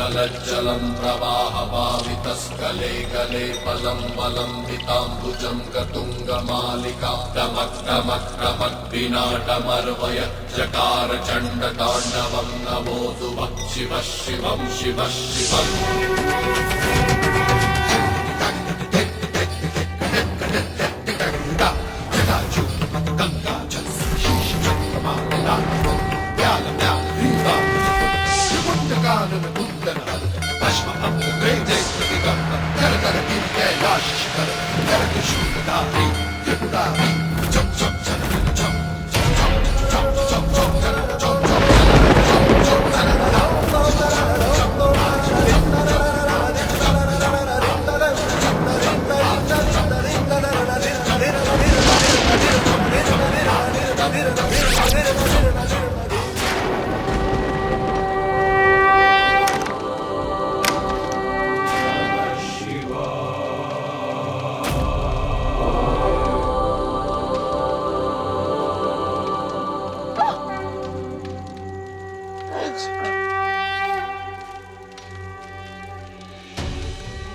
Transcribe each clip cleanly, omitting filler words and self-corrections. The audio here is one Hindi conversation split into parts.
जलज्जलं प्रवाहभावितस्कले गले पलं वलम्बिताम्बुजं गतुङ्गमालिका टमक् चण्डताण्डवं नमोऽस्तु वः शिवः शिवं शिवः शिवम्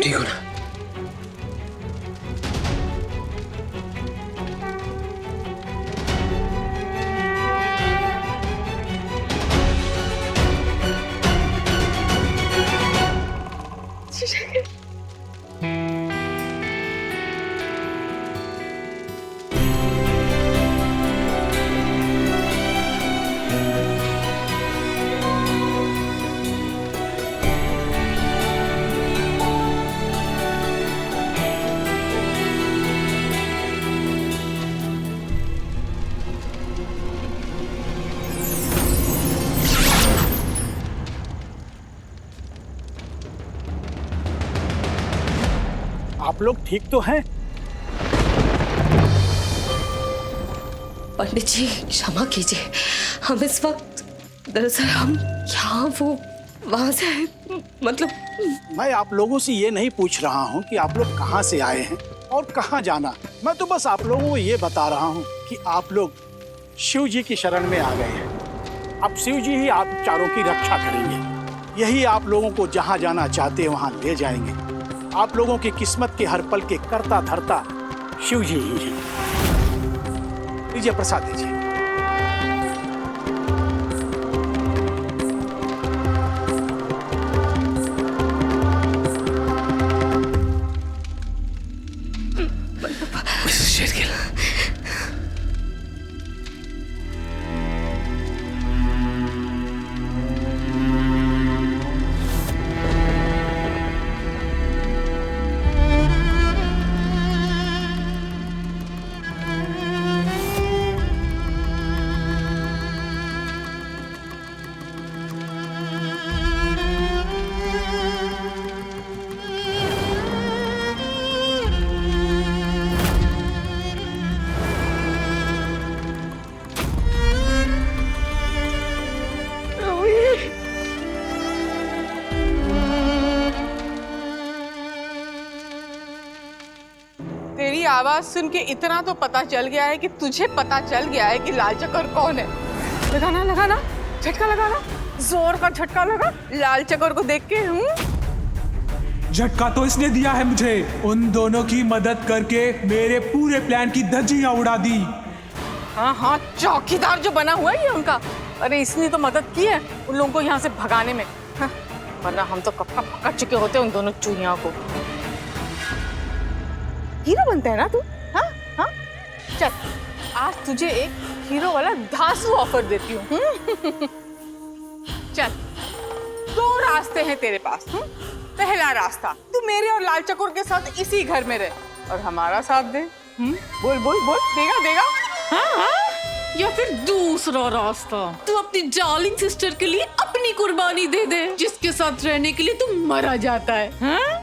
ठीक हो ना? आप लोग ठीक तो हैं? पंडित जी क्षमा कीजिए, हम इस वक्त दरअसल हम यहाँ वो वहां से मतलब मैं आप लोगों से ये नहीं पूछ रहा हूँ कि आप लोग कहाँ से आए हैं और कहाँ जाना। मैं तो बस आप लोगों को ये बता रहा हूँ कि आप लोग शिव जी की शरण में आ गए हैं। अब शिव जी ही आप चारों की रक्षा करेंगे। यही आप लोगों को जहाँ जाना चाहते हैं वहाँ ले जाएंगे। आप लोगों की किस्मत के हर पल के कर्ता धर्ता शिव जी ही हैं। लीजिए प्रसाद दीजिए। तेरी आवाज सुन के इतना तो पता चल गया है कि तुझे पता चल गया है कि लाल चकोर कौन है। लगाना लगाना, झटका लगाना, जोर का झटका लगा लाल चकोर को देख के। झटका तो इसने दिया है मुझे, उन दोनों की मदद करके मेरे पूरे प्लान की धज्जियां उड़ा दी। हाँ हाँ, चौकीदार जो बना हुआ है ये उनका। अरे इसने तो मदद की है उन लोगों को यहाँ से भगाने में, हाँ, वरना हम तो कब का पकड़ चुके होते उन दोनों चूहियों को। हीरो बनता है ना तू? हाँ हाँ, चल आज तुझे एक हीरो वाला धांसू ऑफर देती हूँ। चल, दो रास्ते हैं तेरे पास। पहला रास्ता, तू मेरे और लाल चकोर के साथ इसी घर में रह और हमारा साथ दे। बोल बोल बोल, देगा देगा? हाँ हाँ, या फिर दूसरा रास्ता, तू अपनी डार्लिंग सिस्टर के लिए अपनी कुर्बानी दे दे, जिसके साथ रहने के लिए तू मरा जाता है। हाँ?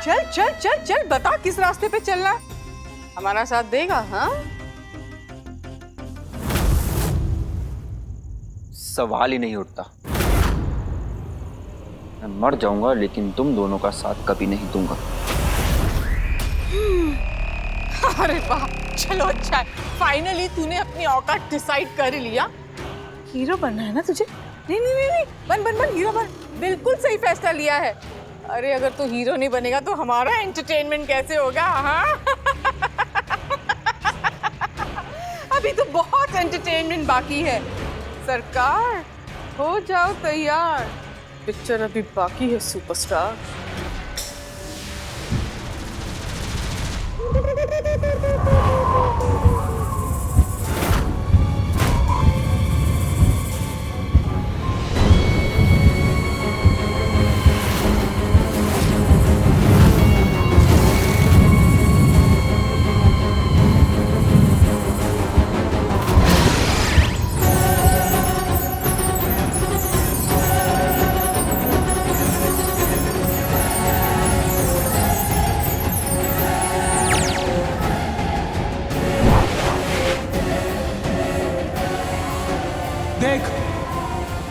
चल चल चल चल, बता किस रास्ते पे चलना है? हमारा साथ देगा? हाँ, सवाल ही नहीं उठता। मैं मर जाऊंगा लेकिन तुम दोनों का साथ कभी नहीं दूंगा। अरे वाह, चलो अच्छा है, फाइनली तूने अपनी औकात डिसाइड कर लिया। हीरो बनना है ना तुझे? नहीं नहीं नहीं नहीं, बन बन बन हीरो बन। बिल्कुल सही फैसला लिया है। अरे अगर तू हीरो नहीं बनेगा तो हमारा एंटरटेनमेंट कैसे होगा? हाँ अभी तो बहुत एंटरटेनमेंट बाकी है। सरकार हो जाओ तैयार, पिक्चर अभी बाकी है सुपरस्टार। देख,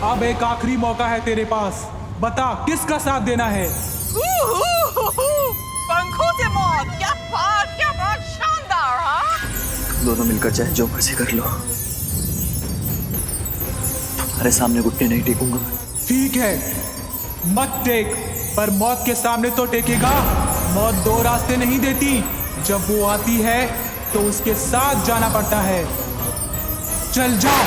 अब एक आखिरी मौका है तेरे पास। बता किसका साथ देना है? पंखों से मौत, क्या बात शानदार। हाँ दोनों मिलकर चाहे जो मर्जी कर लो, तुम्हारे सामने घुटने नहीं टेकूंगा मैं। ठीक है, मत टेक, पर मौत के सामने तो टेकेगा। मौत दो रास्ते नहीं देती, जब वो आती है तो उसके साथ जाना पड़ता है। चल जाओ।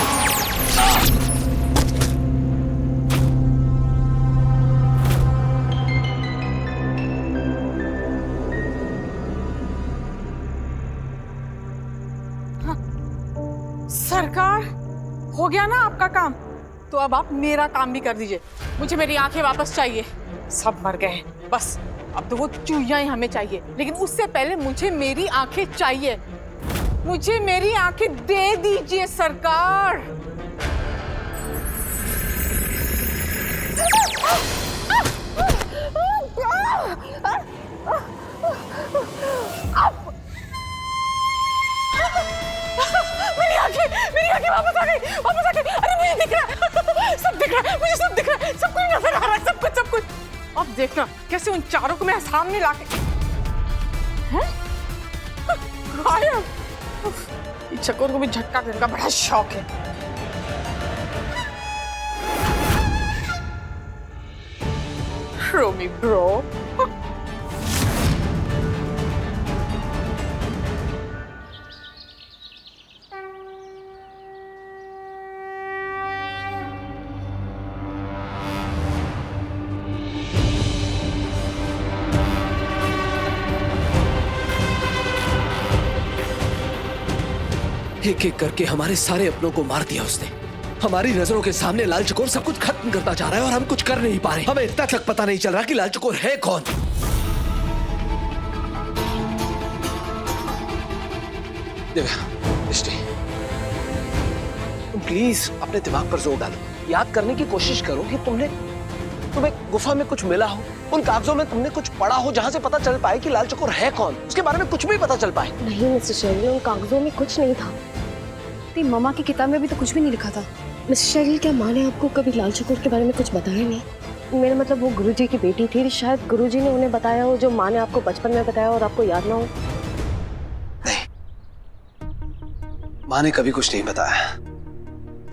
सरकार, हो गया ना आपका काम, तो अब आप मेरा काम भी कर दीजिए। मुझे मेरी आंखें वापस चाहिए। सब मर गए हैं, बस अब तो वो चूहियां ही हमें चाहिए, लेकिन उससे पहले मुझे मेरी आंखें चाहिए। मुझे मेरी आंखें दे दीजिए सरकार। मेरी आंखें वापस आ गई। अरे मुझे दिख रहा है, सब दिख रहा है, मुझे सब दिख रहा है, सब कुछ नजर आ रहा है, सब कुछ। अब देखना कैसे उन चारों को मैं सामने लाके चकोर को भी झटका देने का बड़ा शौक है। रोमी ब्रो, एक एक करके हमारे सारे अपनों को मार दिया उसने। हमारी नजरों के सामने लाल चकोर सब कुछ खत्म करता जा रहा है और हम कुछ कर नहीं पा रहे। हमें इतना तक पता नहीं चल रहा कि लाल चकोर है कौन। तुम प्लीज अपने दिमाग पर जोर डालो। याद करने की कोशिश करो कि तुम्हें गुफा में कुछ मिला हो, उन कागजों में तुमने कुछ पढ़ा हो जहां से पता चल पाए कि लाल चकोर है कौन। उसके बारे में कुछ भी पता चल पाए। नहीं मिस्टर शेरिल, उन कागजों में कुछ नहीं था। मम्मा की किताब में भी तो कुछ भी नहीं लिखा था। मिस्टर शेरिल, क्या माँ ने आपको कभी लाल चकोर के बारे में कुछ बताया नहीं? मेरा मतलब वो गुरुजी की बेटी थी, शायद गुरुजी ने उन्हें बताया हो जो माँ ने आपको बचपन में बताया और आपको याद ना हो। नहीं, माँ ने कभी कुछ नहीं बताया।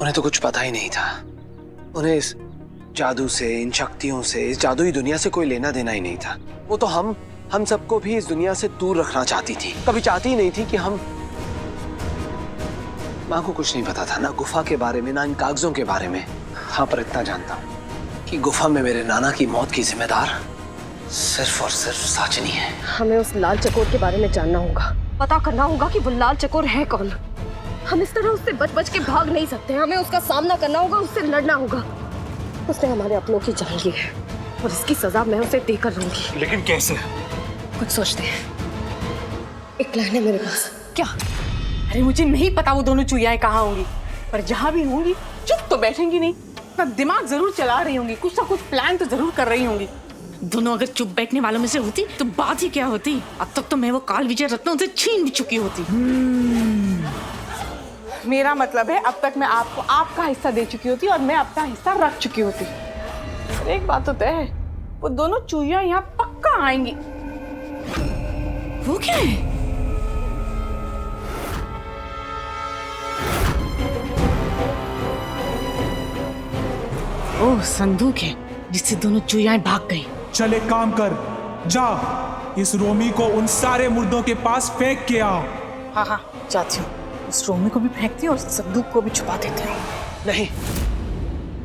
उन्हें तो कुछ पता ही नहीं था। उन्हें इस जादू से, इन शक्तियों से, इस जादुई दुनिया से कोई लेना देना ही नहीं था। वो तो हम सबको भी इस दुनिया से दूर रखना चाहती थी। कभी चाहती ही नहीं थी कि हम। माँ को कुछ नहीं पता था, ना गुफा के बारे में, ना इन कागजों के बारे में। हाँ, पर इतना जानता हूँ कि गुफा में मेरे नाना की मौत की जिम्मेदार सिर्फ और सिर्फ साजनी है। हमें उस लाल चकोर के बारे में जानना होगा, पता करना होगा कि वो लाल चकोर है कौन। हम इस तरह उससे बच के भाग नहीं सकते। हमें उसका सामना करना होगा, उससे लड़ना होगा। उसने हमारे अपनों की जान ली है और इसकी सजा मैं उसे देकर रहूंगी। लेकिन कैसे? कुछ सोचते हैं, एक प्लान है मेरे पास। क्या? अरे मुझे नहीं पता वो दोनों चुहियाएं कहाँ होंगी, पर जहाँ भी होंगी चुप तो बैठेंगी नहीं। अपना दिमाग जरूर चला रही होंगी, कुछ ना कुछ प्लान तो जरूर कर रही होंगी। दोनों अगर चुप बैठने वालों में से होती तो बात ही क्या होती। अब तक तो मैं वो काल विजय रत्न उनसे छीन भी चुकी होती। मेरा मतलब है अब तक मैं आपको आपका हिस्सा दे चुकी होती और मैं अपना हिस्सा रख चुकी होती। एक बात तो तय है, वो दोनों चुहियां यहाँ पक्का आएंगी। वो क्या है? ओह, संदूक है जिससे दोनों चूहियां भाग गई। चल एक काम कर, जा इस रोमी को उन सारे मुर्दों के पास फेंक के आ। हाँ हाँ, जाती हूँ। उस रोमी को भी फेंकती हूँ और संदूक को भी छुपा देती हूँ। नहीं,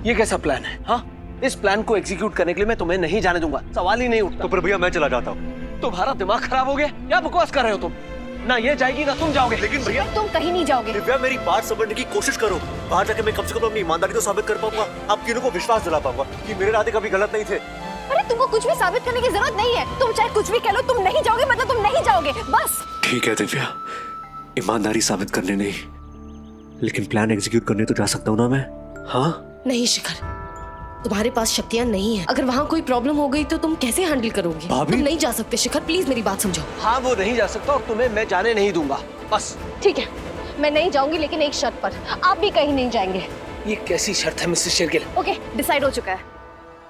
ये कैसा प्लान है? हाँ, इस प्लान को एग्जीक्यूट करने के लिए मैं तुम्हें नहीं जाने दूंगा, सवाल ही नहीं उठता। तो फिर भैया मैं चला जाता हूँ। तुम्हारा दिमाग खराब हो गया? क्या बकवास कर रहे हो तुम? ना ये जाएगी ना तुम जाओगे। लेकिन भैया तुम कहीं नहीं जाओगे। दिव्या, मेरी बात समझने की कोशिश करो। बाहर जाके मैं कम से कम अपनी ईमानदारी तो साबित कर पाऊंगा, आप तीनों को विश्वास दिला पाऊंगा कि मेरे इरादे कभी गलत नहीं थे। अरे तुमको कुछ भी साबित करने की जरूरत नहीं है। तुम चाहे कुछ भी कह लो, तुम नहीं जाओगे मतलब तुम नहीं जाओगे, बस। ठीक है दिव्या, ईमानदारी साबित करने नहीं, लेकिन प्लान एग्जीक्यूट करने तो जा सकता हूँ ना मैं? हाँ? नहीं शिखर, तुम्हारे पास शक्तियाँ नहीं है। अगर वहाँ कोई प्रॉब्लम हो गई तो तुम कैसे हैंडल करोगे? तुम नहीं जा सकते शिखर, प्लीज मेरी बात समझो। हाँ, वो नहीं जा सकता और तुम्हें मैं जाने नहीं दूंगा, बस। ठीक है, मैं नहीं जाऊंगी, लेकिन एक शर्त पर। आप भी कहीं नहीं जाएंगे। ये कैसी शर्त है मिस्टर शेरगिल? ओके, डिसाइड हो चुका है।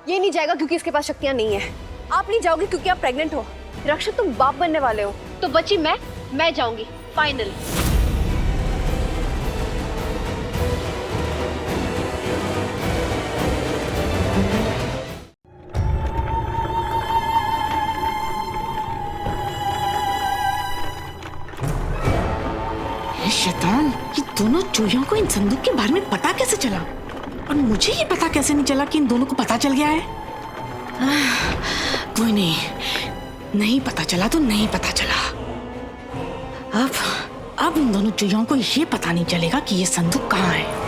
ये नहीं जाएगा क्योंकि इसके पास शक्तियाँ नहीं है। आप नहीं जाओगे क्योंकि आप प्रेग्नेंट हो। रक्षित, तुम बाप बनने वाले हो, तो बच्ची मैं जाऊंगी, फाइनल। शैतान, ये दोनों चूहियों को इन संदूक के बारे में पता कैसे चला? और मुझे ये पता कैसे नहीं चला कि इन दोनों को पता चल गया है? कोई नहीं पता चला तो नहीं पता चला। अब इन दोनों चूहियों को ये पता नहीं चलेगा कि ये संदूक कहाँ है।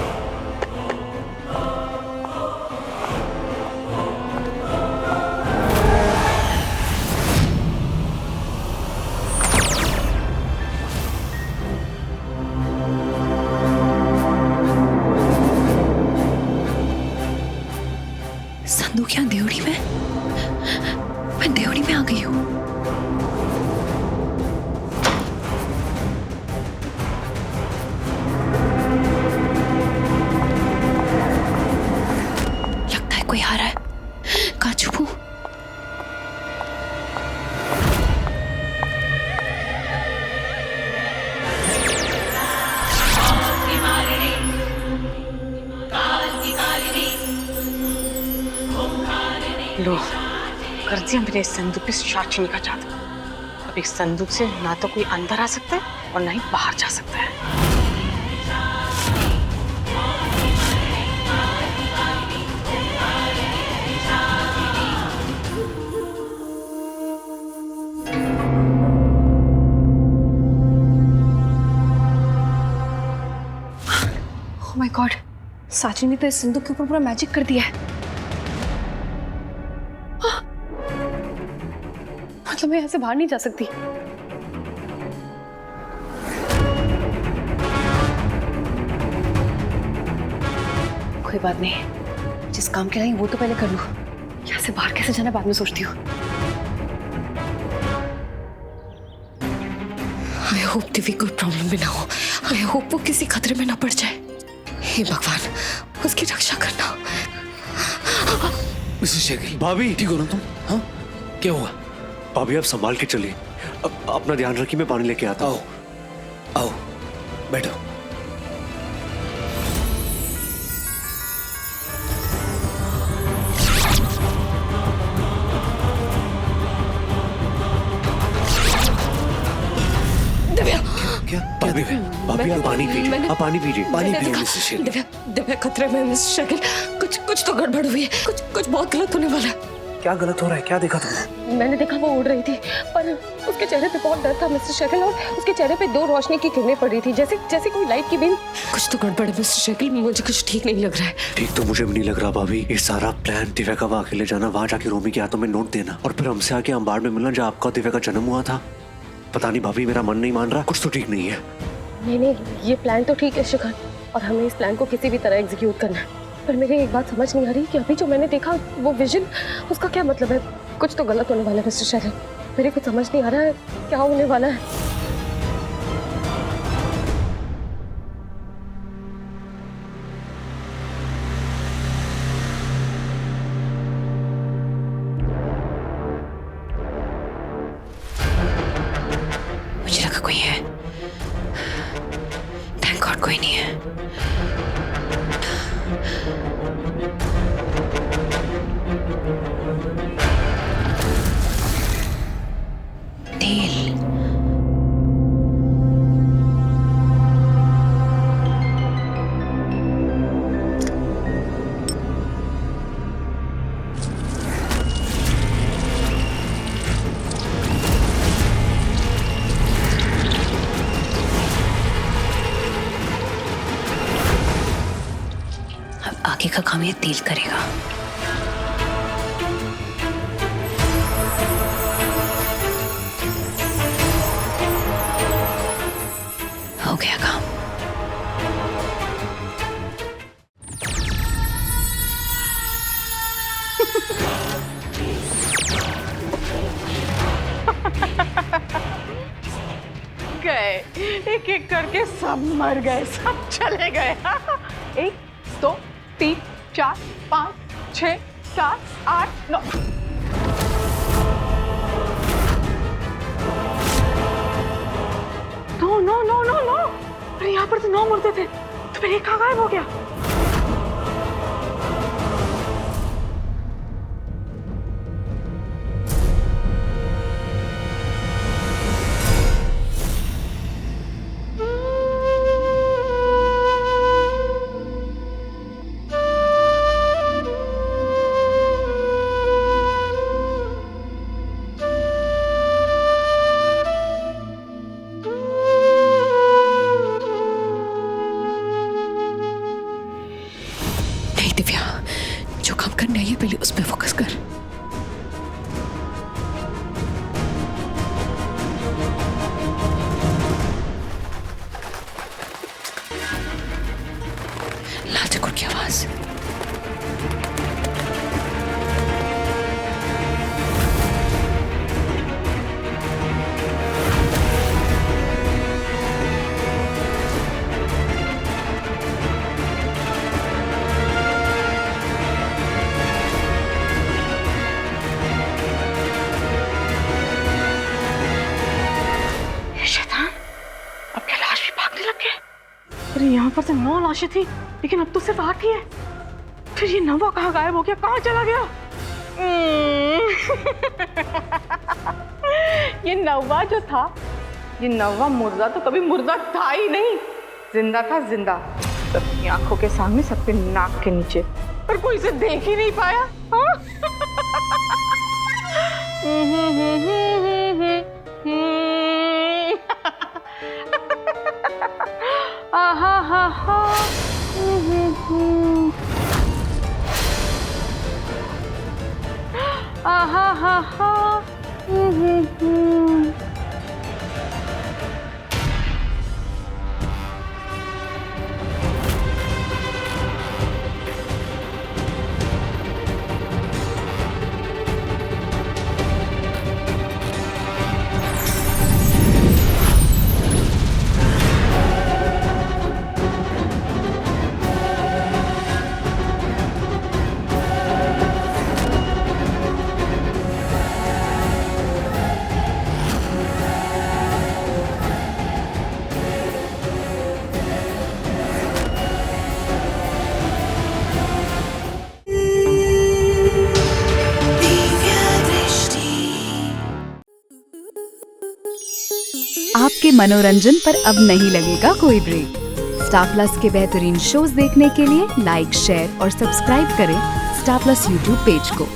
संदूक यहाँ देवड़ी में? मैं देवड़ी में आ गई हूँ। लगता है कोई आ रहा है। कहाँ छुपूं? लो, कर दिया मेरे संदूक पे शाचनी का जादू। अब इस संदूक से ना तो कोई अंदर आ सकता है और ना ही बाहर जा सकता है। ओह माय गॉड, साची ने तो इस संदूक के ऊपर पूरा मैजिक कर दिया है। मतलब मैं यहाँ से बाहर नहीं जा सकती। कोई बात नहीं, जिस काम के लिए वो तो पहले कर लूं। यहाँ से बाहर कैसे जाना बाद में सोचती हूँ। आई होप दिव्या कोई प्रॉब्लम में ना हो। आई होप वो किसी खतरे में ना पड़ जाए। हे भगवान, उसकी रक्षा करना। मिस्टर शेरगिल, भाभी ठीक हो ना तुम? हाँ, क्या हुआ? भाभी आप संभाल के चलिए, अपना ध्यान रखिए, मैं पानी लेके आता हूँ। आओ, बैठो। क्या? भाभी भाभी आप पानी पीजिए, आप पानी पीजिए। पानी पीजिए मिस्टर शेरगिल। दिव्या खतरे में मिस्टर शेरगिल। कुछ तो गड़बड़ हुई है। कुछ बहुत गलत होने वाला है। क्या गलत हो रहा है? क्या देखा तुमने? मैंने देखा वो उड़ रही थी, पर उसके चेहरे पे बहुत डर था मिस्टर शेरगिल, और उसके चेहरे पे दो रोशनी की किरणें पड़ रही थी, जैसे कोई लाइट की बीम। कुछ तो गड़बड़ है मिस्टर शेरगिल, मुझे कुछ ठीक नहीं लग रहा है। ठीक तो मुझे भी नहीं लग रहा भाभी। ये सारा प्लान दिव्या का वहाँ अकेले जाना, वहाँ जाके रोमी के हाथों में नोट देना और फिर हमसे आके अंबार में मिलना जहाँ आपका दिव्या का जन्म हुआ था। पता नहीं भाभी, मेरा मन नहीं मान रहा, कुछ तो ठीक नहीं है। नहीं, ये प्लान तो ठीक है शिखर, और हमें इस प्लान को किसी भी तरह एग्जीक्यूट करना है। पर मेरे एक बात समझ नहीं आ रही कि अभी जो मैंने देखा वो विजन, उसका क्या मतलब है? कुछ तो गलत होने वाला है मिस्टर शेरगिल। मेरे कुछ समझ नहीं आ रहा है क्या होने वाला है। मुझे लगा कोई है, थैंक गॉड कोई नहीं है। बाकी का काम ये डील करेगा। हो गया काम। गए, एक एक करके सब मर गए, सब चले गए। 1 2 3 4 5 6 7 8 9। No no no no no, अरे यहाँ पर तो 9 मुर्दे थे, तो फिर एक कहाँ गायब हो गया? दिव्या, जो काम करने आई है पहले उस पर फोकस कर। लाल चकोर की आवाज। अरे यहाँ पर तो 9 लाशें थी, लेकिन अब तो सिर्फ 8 ही है। फिर ये 9वां कहाँ गायब हो गया, कहाँ चला गया? ये 9वां जो था, ये 9वां मुर्दा तो कभी मुर्दा था ही नहीं, जिंदा था, जिंदा, सबकी आंखों के सामने, सबके नाक के नीचे, पर कोई इसे देख ही नहीं पाया। आहा हा हा। आहा हा हा। आपके मनोरंजन पर अब नहीं लगेगा कोई ब्रेक। स्टार प्लस के बेहतरीन शोज देखने के लिए लाइक, शेयर और सब्सक्राइब करें स्टार प्लस यूट्यूब पेज को।